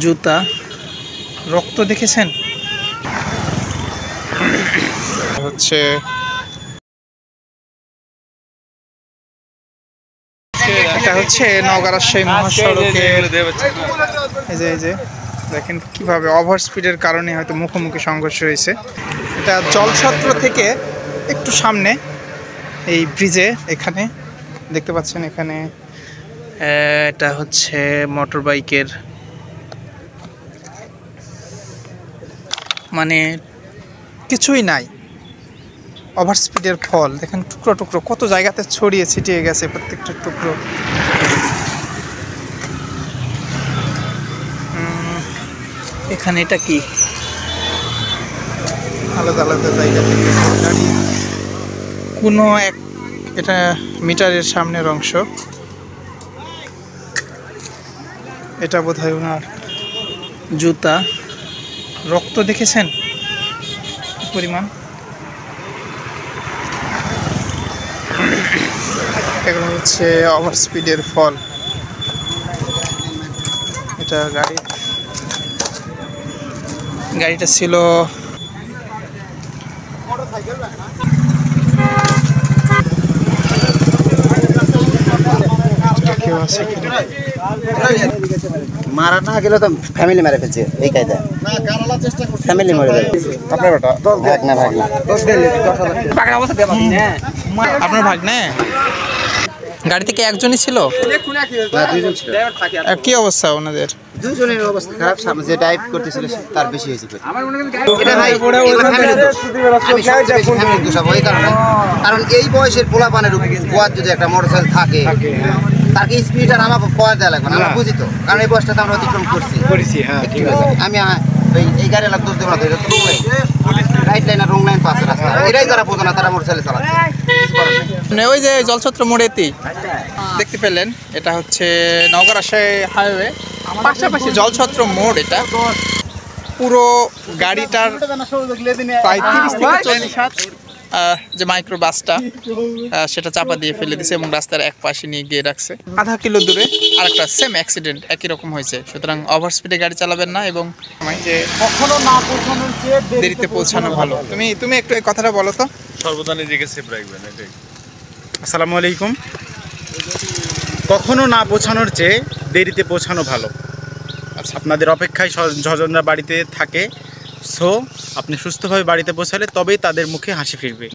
জুতা, রক্ত দেখেছেন? হচ্ছে এটা হচ্ছে নওগাঁ রাজশাহী মহাসড়কের এই যে দেখেন কিভাবে ওভার স্পিডের কারণে হয়তো মুখোমুখি সংঘর্ষ হয়েছে। এটা জলছত্র থেকে একটু সামনে এই ব্রিজে এখানে দেখতে পাচ্ছেন, এখানে এটা হচ্ছে মোটর বাইকের মানে কিছুই নাই, ওভার স্পিডের ফল। দেখেন টুকরো টুকরো কত জায়গাতে ছড়িয়ে ছিটিয়ে গেছে প্রত্যেকটা টুকরো। এখানে এটা কি আলাদা আলাদা জায়গা থেকে গাড়ি, কোনো এক, এটা মিটারের সামনের অংশ, এটা বোধহয় ওনার জুতা। রক্ত দেখেছেন পরিমাণ? এগুলো হচ্ছে ওভার স্পিডের ফল। এটা গাড়িটা ছিল কেউ আছে মারা না গেলে তো ফ্যামিলি মেরে ফেলছে এই কায়দা, ফ্যামিলি মরে যাবে। আপনার ভাগ্নে গাড়ি থেকে একজনই ছিল? দুইজন ছিল। কি অবস্থা ওনাদের? দুজনের অবস্থা খারাপ, সামনে যে ড্রাইভ করতেছিল তার বেশি হয়েছে। কারণ এই বয়সের পোলাপানের গোয়ার যদি একটা মোটরসাইকেল থাকে তাকে স্পিড আর আমাকে পয়া দেওয়া লাগবে না, আমরা বুঝি তো, কারণ এই বয়সটাতে আমরা অতিক্রম করছি। আমি এই গাড়ি এলাকা দোষ দেবো না, এটা রং লাইন, রাইট লাইন আর রং লাইন পাশে রাস্তা, এটাই যারা বোঝে না তারা মোটরসাইকেল চালাচ্ছে। ওই যে জলছত্র মোড়েতেই দেখতে পেলেন, এটা হচ্ছে নওগাঁ রাজশাহী হাইওয়ে পাশাপাশি জলছত্র মোড়। এটা পুরো গাড়িটার প্রায় 30 থেকে 40 হাত যে মাইক্রো বাসটা সেটা চাপা দিয়ে ফেলে দিছে এবং রাস্তার এক পাশে নিয়ে গিয়ে রাখছে। আধা কিলো দূরে আরেকটা সেম অ্যাক্সিডেন্ট একই রকম হয়েছে। সুতরাং ওভার স্পিডে গাড়ি চালাবেন না এবং যে কখনো না পৌঁছানোর চেয়ে দেরিতে পৌঁছানো ভালো। তুমি একটু এই কথাটা বলো তো। সর্বদা নিজেকে সেফ রাখবেন, এটাই। আসসালামু আলাইকুম। কখনো না পৌঁছানোর চেয়ে দেরিতে পৌঁছানো ভালো। আচ্ছা, আপনাদের অপেক্ষায় স্বজনরা বাড়িতে থাকে, সো আপনি সুস্থভাবে বাড়িতে পৌঁছালে তবেই তাদের মুখে হাসি ফিরবে।